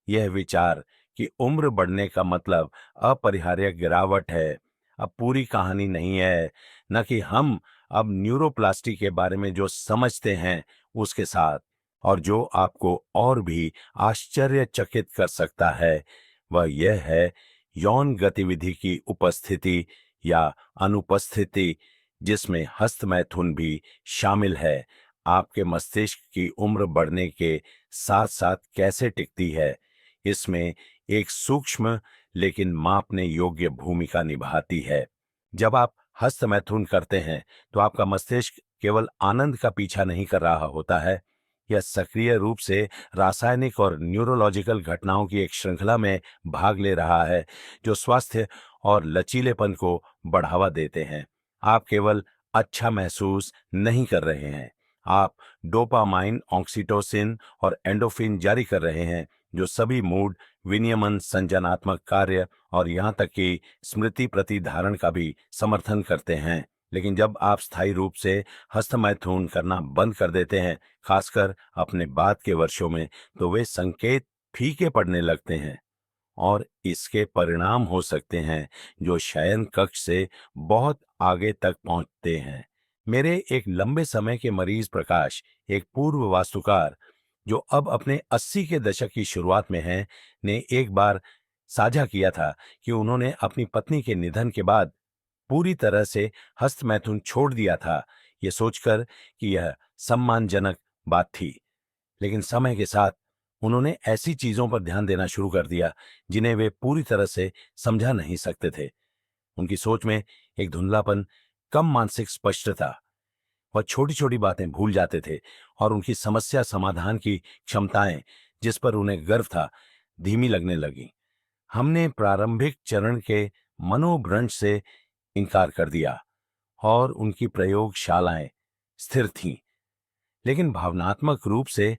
यह विचार कि उम्र बढ़ने का मतलब अपरिहार्य गिरावट है, अब पूरी कहानी नहीं है, न कि हम अब न्यूरोप्लास्टी के बारे में जो समझते हैं उसके साथ। और जो आपको और भी आश्चर्यचकित कर सकता है वह यह है, यौन गतिविधि की उपस्थिति या अनुपस्थिति, जिसमें हस्तमैथुन भी शामिल है, आपके मस्तिष्क की उम्र बढ़ने के साथ साथ कैसे टिकती है, इसमें एक सूक्ष्म लेकिन मापने योग्य भूमिका निभाती है। जब आप हस्त मैथुन करते हैं तो आपका मस्तिष्क केवल आनंद का पीछा नहीं कर रहा होता है, यह सक्रिय रूप से रासायनिक और न्यूरोलॉजिकल घटनाओं की एक श्रृंखला में भाग ले रहा है, जो स्वास्थ्य और लचीलेपन को बढ़ावा देते हैं। आप केवल अच्छा महसूस नहीं कर रहे हैं, आप डोपामाइन, ऑक्सीटोसिन और एंडोफिन जारी कर रहे हैं, जो सभी मूड, विनियमन, संज्ञानात्मक कार्य और यहाँ तक कि स्मृति प्रतिधारण का भी समर्थन करते हैं। लेकिन जब आप स्थायी रूप से हस्तमैथुन करना बंद कर देते हैं, खासकर अपने बाद के वर्षों में, तो वे संकेत फीके पड़ने लगते हैं और इसके परिणाम हो सकते हैं जो शयन कक्ष से बहुत आगे तक पहुंचते हैं। मेरे एक लंबे समय के मरीज प्रकाश, एक पूर्व वास्तुकार जो अब अपने 80 के दशक की शुरुआत में हैं, ने एक बार साझा किया था कि उन्होंने अपनी पत्नी के निधन के बाद पूरी तरह से हस्तमैथुन छोड़ दिया था, ये सोचकर कि यह सम्मानजनक बात थी। लेकिन समय के साथ उन्होंने ऐसी चीजों पर ध्यान देना शुरू कर दिया जिन्हें वे पूरी तरह से समझा नहीं सकते थे। उनकी सोच में एक धुंधलापन, कम मानसिक स्पष्टता, वह छोटी छोटी बातें भूल जाते थे और उनकी समस्या समाधान की क्षमताएं, जिस पर उन्हें गर्व था, धीमी लगने लगी। हमने प्रारंभिक चरण के मनोभ्रंश से इनकार कर दिया और उनकी प्रयोगशालाएं स्थिर थीं, लेकिन भावनात्मक रूप से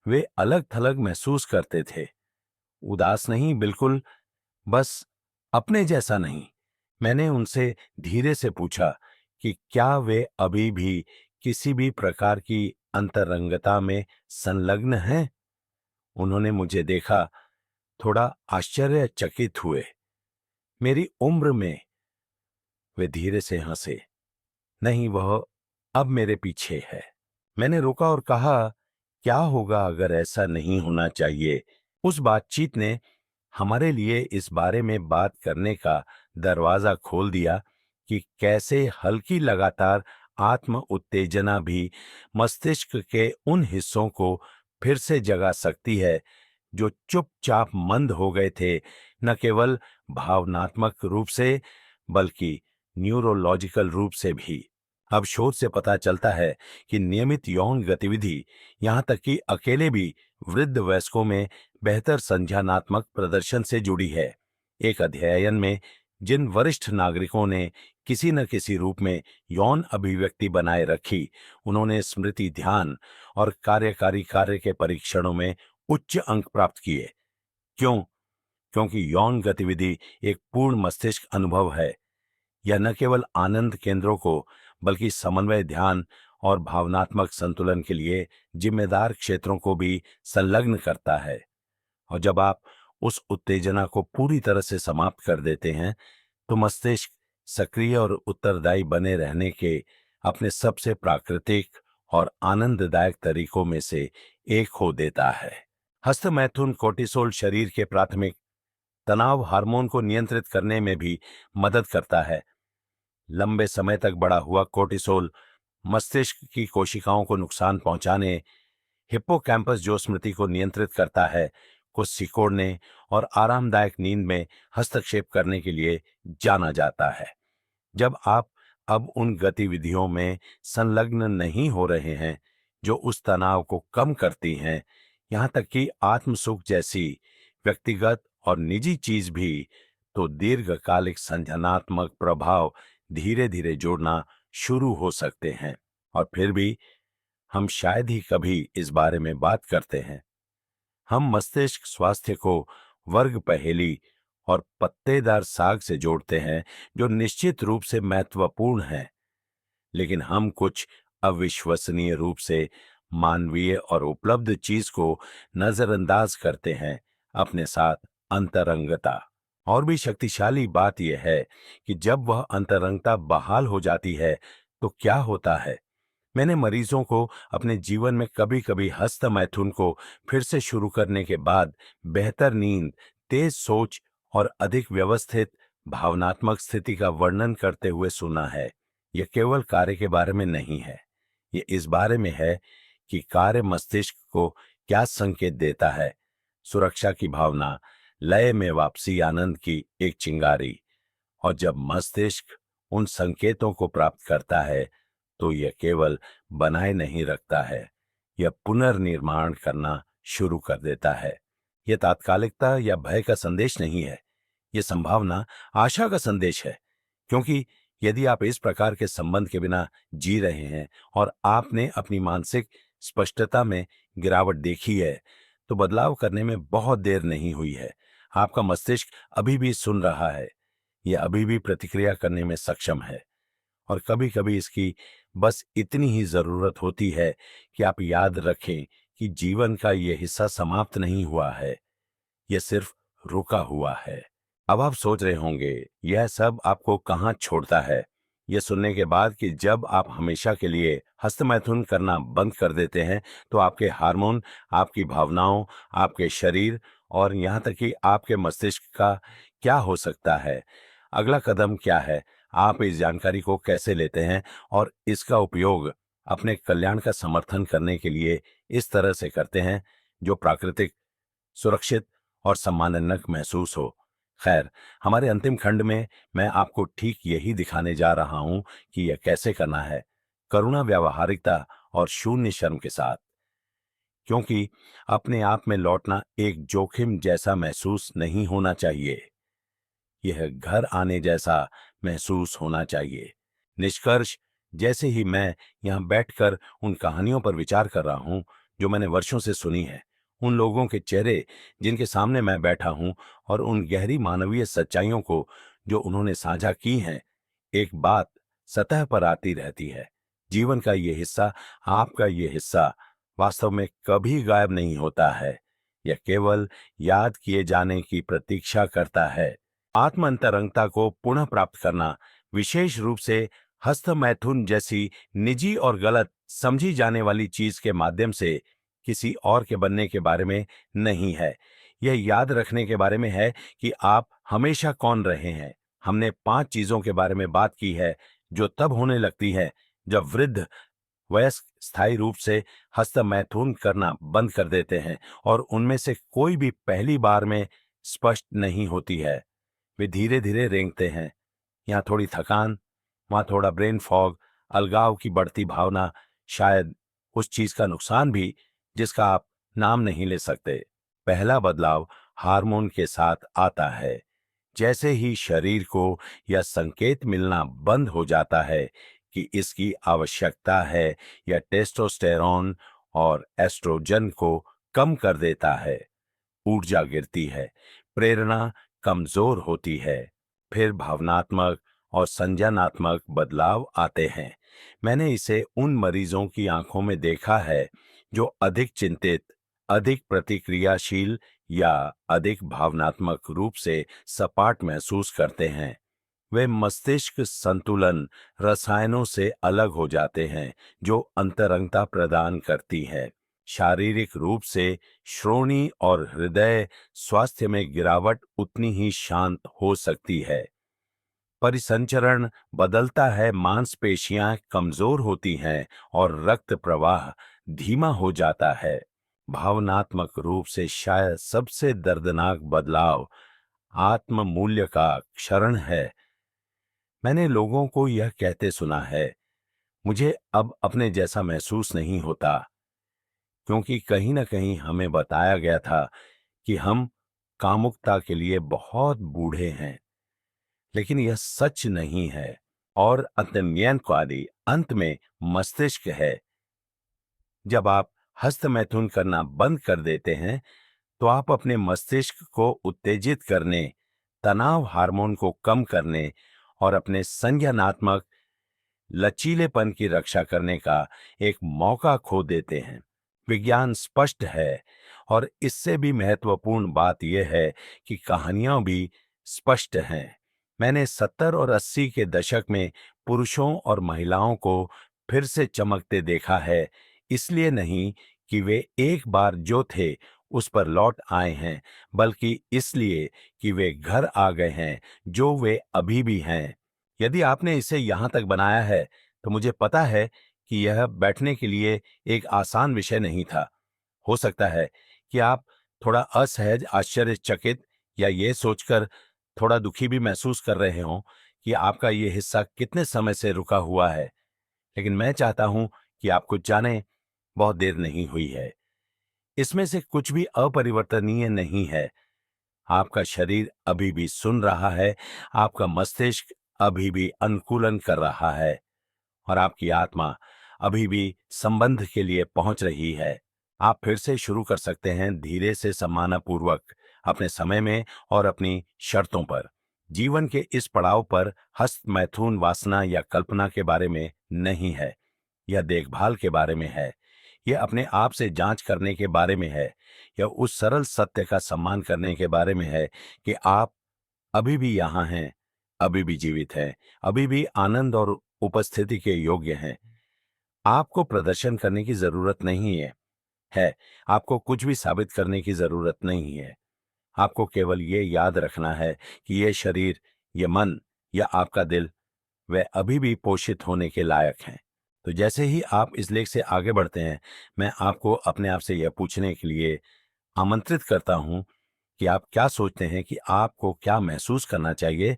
वे अलग थलग महसूस करते थे। उदास नहीं, बिल्कुल, बस अपने जैसा नहीं। मैंने उनसे धीरे से पूछा कि क्या वे अभी भी किसी भी प्रकार की अंतरंगता में संलग्न हैं। उन्होंने मुझे देखा, थोड़ा आश्चर्यचकित हुए। मेरी उम्र में। वे धीरे से हंसे। नहीं, वह अब मेरे पीछे है। मैंने रोका और कहा, क्या होगा अगर ऐसा नहीं होना चाहिए। उस बातचीत ने हमारे लिए इस बारे में बात करने का दरवाजा खोल दिया कि कैसे हल्की लगातार आत्म उत्तेजना भी मस्तिष्क के उन हिस्सों को फिर से जगा सकती है जो चुपचाप मंद हो गए थे, न केवल भावनात्मक रूप से बल्कि न्यूरोलॉजिकल रूप से भी। अब शोध से पता चलता है कि नियमित यौन गतिविधि, यहां तक कि अकेले भी, वृद्ध वयस्कों में बेहतर संज्ञानात्मक प्रदर्शन से जुड़ी है। एक अध्ययन में जिन वरिष्ठ नागरिकों ने किसी न किसी रूप में यौन अभिव्यक्ति बनाए रखी, उन्होंने स्मृति, ध्यान और कार्यकारी कार्य के परीक्षणों में उच्च अंक प्राप्त किए। क्यों? क्योंकि यौन गतिविधि एक पूर्ण मस्तिष्क अनुभव है। यह न केवल आनंद केंद्रों को बल्कि समन्वय, ध्यान और भावनात्मक संतुलन के लिए जिम्मेदार क्षेत्रों को भी संलग्न करता है। और जब आप उस उत्तेजना को पूरी तरह से समाप्त कर देते हैं, तो मस्तिष्क सक्रिय और उत्तरदायी बने रहने के अपने सबसे प्राकृतिक और आनंददायक तरीकों में से एक हो देता है। हस्तमैथुन कोर्टिसोल शरीर के प्राथमिक तनाव हार्मोन को नियंत्रित करने में भी मदद करता है। लंबे समय तक बढ़ा हुआ कोर्टिसोल मस्तिष्क की कोशिकाओं को नुकसान पहुंचाने, हिप्पोकैम्पस जो स्मृति को नियंत्रित करता है, को सिकोड़ने और आरामदायक नींद में हस्तक्षेप करने के लिए जाना जाता है। जब आप अब उन गतिविधियों में संलग्न नहीं हो रहे हैं जो उस तनाव को कम करती हैं, यहां तक कि आत्मसुख जैसी व्यक्तिगत और निजी चीज भी, तो दीर्घकालिक संज्ञानात्मक प्रभाव धीरे धीरे जोड़ना शुरू हो सकते हैं। और फिर भी हम शायद ही कभी इस बारे में बात करते हैं। हम मस्तिष्क स्वास्थ्य को वर्ग पहेली और पत्तेदार साग से जोड़ते हैं, जो निश्चित रूप से महत्वपूर्ण है, लेकिन हम कुछ अविश्वसनीय रूप से मानवीय और उपलब्ध चीज को नजरअंदाज करते हैं, अपने साथ अंतरंगता। और भी शक्तिशाली बात यह है कि जब वह अंतरंगता बहाल हो जाती है तो क्या होता है। मैंने मरीजों को अपने जीवन में कभी कभी हस्तमैथुन को फिर से शुरू करने के बाद बेहतर नींद, तेज सोच और अधिक व्यवस्थित भावनात्मक स्थिति का वर्णन करते हुए सुना है। यह केवल कार्य के बारे में नहीं है, ये इस बारे में है कि कार्य मस्तिष्क को क्या संकेत देता है। सुरक्षा की भावना, लय में वापसी, आनंद की एक चिंगारी। और जब मस्तिष्क उन संकेतों को प्राप्त करता है तो यह केवल बनाए नहीं रखता है, यह पुनर्निर्माण करना शुरू कर देता है। यह तात्कालिकता या भय का संदेश नहीं है, यह संभावना, आशा का संदेश है। क्योंकि यदि आप इस प्रकार के संबंध के बिना जी रहे हैं और आपने अपनी मानसिक स्पष्टता में गिरावट देखी है, तो बदलाव करने में बहुत देर नहीं हुई है। आपका मस्तिष्क अभी भी सुन रहा है, यह अभी भी प्रतिक्रिया करने में सक्षम है। और कभी कभी इसकी बस इतनी ही जरूरत होती है कि आप याद रखें कि जीवन का यह हिस्सा समाप्त नहीं हुआ है, यह सिर्फ रुका हुआ है। अब आप सोच रहे होंगे, यह सब आपको कहां छोड़ता है? यह सुनने के बाद कि जब आप हमेशा के लिए हस्तमैथुन करना बंद कर देते हैं, तो आपके हार्मोन, आपकी भावनाओं, आपके शरीर और यहां तक कि आपके मस्तिष्क का क्या हो सकता है? अगला कदम क्या है? आप इस जानकारी को कैसे लेते हैं और इसका उपयोग अपने कल्याण का समर्थन करने के लिए इस तरह से करते हैं जो प्राकृतिक, सुरक्षित और सम्मानजनक महसूस हो। खैर, हमारे अंतिम खंड में मैं आपको ठीक यही दिखाने जा रहा हूं कि यह कैसे करना है, करुणा, व्यावहारिकता और शून्य शर्म के साथ। क्योंकि अपने आप में लौटना एक जोखिम जैसा महसूस नहीं होना चाहिए, यह घर आने जैसा महसूस होना चाहिए। निष्कर्ष, जैसे ही मैं यहां बैठकर उन कहानियों पर विचार कर रहा हूं जो मैंने वर्षों से सुनी है, उन लोगों के चेहरे जिनके सामने मैं बैठा हूं और उन गहरी मानवीय सच्चाइयों को जो उन्होंने साझा की हैं, एक बात सतह पर आती रहती है। जीवन का ये हिस्सा, आपका ये हिस्सा वास्तव में कभी गायब नहीं होता है, यह केवल याद किए जाने की प्रतीक्षा करता है। आत्म अंतरंगता को पुनः प्राप्त करना विशेष रूप से हस्तमैथुन जैसी निजी और गलत समझी जाने वाली चीज के माध्यम से किसी और के बनने के बारे में नहीं है। यह याद रखने के बारे में है कि आप हमेशा कौन रहे हैं। हमने 5 चीजों के बारे में बात की है जो तब होने लगती है जब वृद्ध वयस्क स्थायी रूप से हस्तमैथुन करना बंद कर देते हैं, और उनमें से कोई भी पहली बार में स्पष्ट नहीं होती है। वे धीरे धीरे रेंगते हैं, यहाँ थोड़ी थकान, वहां थोड़ा ब्रेन फॉग, अलगाव की बढ़ती भावना, शायद उस चीज का नुकसान भी जिसका आप नाम नहीं ले सकते। पहला बदलाव हार्मोन के साथ आता है। जैसे ही शरीर को यह संकेत मिलना बंद हो जाता है कि इसकी आवश्यकता है, या टेस्टोस्टेरोन और एस्ट्रोजन को कम कर देता है, ऊर्जा गिरती है, प्रेरणा कमजोर होती है, फिर भावनात्मक और संज्ञानात्मक बदलाव आते हैं। मैंने इसे उन मरीजों की आंखों में देखा है जो अधिक चिंतित, अधिक प्रतिक्रियाशील या अधिक भावनात्मक रूप से सपाट महसूस करते हैं। वे मस्तिष्क संतुलन रसायनों से अलग हो जाते हैं जो अंतरंगता प्रदान करती है। शारीरिक रूप से श्रोणि और हृदय स्वास्थ्य में गिरावट उतनी ही शांत हो सकती है। परिसंचरण बदलता है, मांसपेशियां कमजोर होती हैं और रक्त प्रवाह धीमा हो जाता है। भावनात्मक रूप से शायद सबसे दर्दनाक बदलाव आत्म मूल्य का क्षरण है। मैंने लोगों को यह कहते सुना है, मुझे अब अपने जैसा महसूस नहीं होता, क्योंकि कहीं ना कहीं हमें बताया गया था कि हम कामुकता के लिए बहुत बूढ़े हैं। लेकिन यह सच नहीं है, और अंतर्ज्ञानकारी अंत में मस्तिष्क है। जब आप हस्तमैथुन करना बंद कर देते हैं, तो आप अपने मस्तिष्क को उत्तेजित करने, तनाव हार्मोन को कम करने और अपने संज्ञानात्मक लचीलेपन की रक्षा करने का एक मौका खो देते हैं। विज्ञान स्पष्ट है, और इससे भी महत्वपूर्ण बात यह है कि कहानियां भी स्पष्ट हैं। मैंने 70 और 80 के दशक में पुरुषों और महिलाओं को फिर से चमकते देखा है, इसलिए नहीं कि वे एक बार जो थे उस पर लौट आए हैं, बल्कि इसलिए कि वे घर आ गए हैं जो वे अभी भी हैं। यदि आपने इसे यहां तक बनाया है, तो मुझे पता है कि यह बैठने के लिए एक आसान विषय नहीं था। हो सकता है कि आप थोड़ा असहज, आश्चर्यचकित या ये सोचकर थोड़ा दुखी भी महसूस कर रहे हों कि आपका ये हिस्सा कितने समय से रुका हुआ है, लेकिन मैं चाहता हूं कि आप कुछ जानें, बहुत देर नहीं हुई है। इसमें से कुछ भी अपरिवर्तनीय नहीं है। आपका शरीर अभी भी सुन रहा है, आपका मस्तिष्क अभी भी अनुकूलन कर रहा है और आपकी आत्मा अभी भी संबंध के लिए पहुंच रही है। आप फिर से शुरू कर सकते हैं, धीरे से, सम्मानपूर्वक, अपने समय में और अपनी शर्तों पर। जीवन के इस पड़ाव पर हस्त मैथुन वासना या कल्पना के बारे में नहीं है, यह देखभाल के बारे में है। यह अपने आप से जांच करने के बारे में है। यह उस सरल सत्य का सम्मान करने के बारे में है कि आप अभी भी यहाँ हैं, अभी भी जीवित हैं, अभी भी आनंद और उपस्थिति के योग्य हैं। आपको प्रदर्शन करने की जरूरत नहीं है। आपको कुछ भी साबित करने की जरूरत नहीं है। आपको केवल ये याद रखना है कि ये शरीर, ये मन या आपका दिल, वे अभी भी पोषित होने के लायक हैं। तो जैसे ही आप इस लेख से आगे बढ़ते हैं, मैं आपको अपने आप से यह पूछने के लिए आमंत्रित करता हूं कि आप क्या सोचते हैं, कि आपको क्या महसूस करना चाहिए,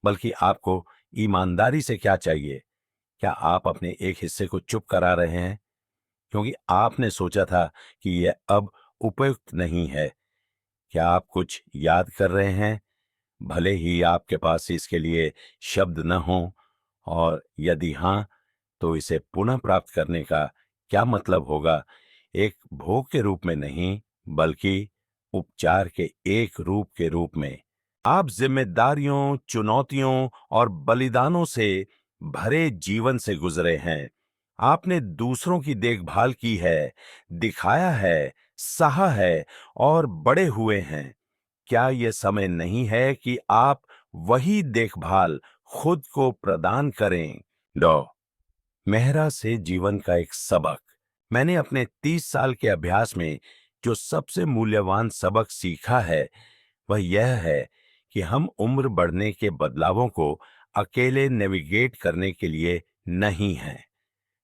बल्कि आपको ईमानदारी से क्या चाहिए। क्या आप अपने एक हिस्से को चुप करा रहे हैं क्योंकि आपने सोचा था कि यह अब उपयुक्त नहीं है? क्या आप कुछ याद कर रहे हैं, भले ही आपके पास इसके लिए शब्द न हों? और यदि हां, तो इसे पुनः प्राप्त करने का क्या मतलब होगा? एक भोग के रूप में नहीं, बल्कि उपचार के एक रूप के रूप में। आप जिम्मेदारियों, चुनौतियों और बलिदानों से भरे जीवन से गुजरे हैं। आपने दूसरों की देखभाल की है, दिखाया है, सहा है और बड़े हुए हैं। क्या यह समय नहीं है कि आप वही देखभाल खुद को प्रदान करें? डॉ मेहरा से जीवन का एक सबक। मैंने अपने 30 साल के अभ्यास में जो सबसे मूल्यवान सबक सीखा है, वह यह है कि हम उम्र बढ़ने के बदलावों को अकेले नेविगेट करने के लिए नहीं हैं।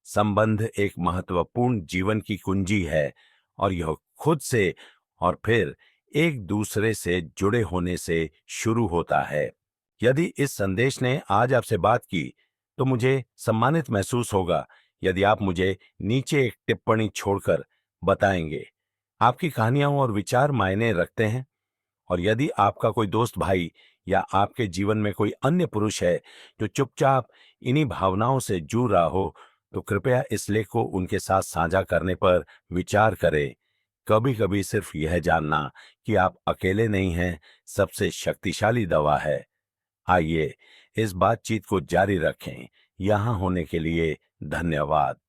संबंध एक महत्वपूर्ण जीवन की कुंजी है और यह खुद से और फिर एक दूसरे से जुड़े होने से शुरू होता है। यदि इस संदेश ने आज आपसे बात की, तो मुझे सम्मानित महसूस होगा यदि आप मुझे नीचे एक टिप्पणी छोड़कर बताएंगे। आपकी कहानियां और विचार मायने रखते हैं। और यदि आपका कोई दोस्त भाई या आपके जीवन में कोई अन्य पुरुष है जो चुपचाप इन्हीं भावनाओं से जूझ रहा हो, तो कृपया इस लेख को उनके साथ साझा करने पर विचार करें। कभी कभी सिर्फ यह जानना कि आप अकेले नहीं हैं, सबसे शक्तिशाली दवा है। आइए इस बातचीत को जारी रखें। यहां होने के लिए धन्यवाद।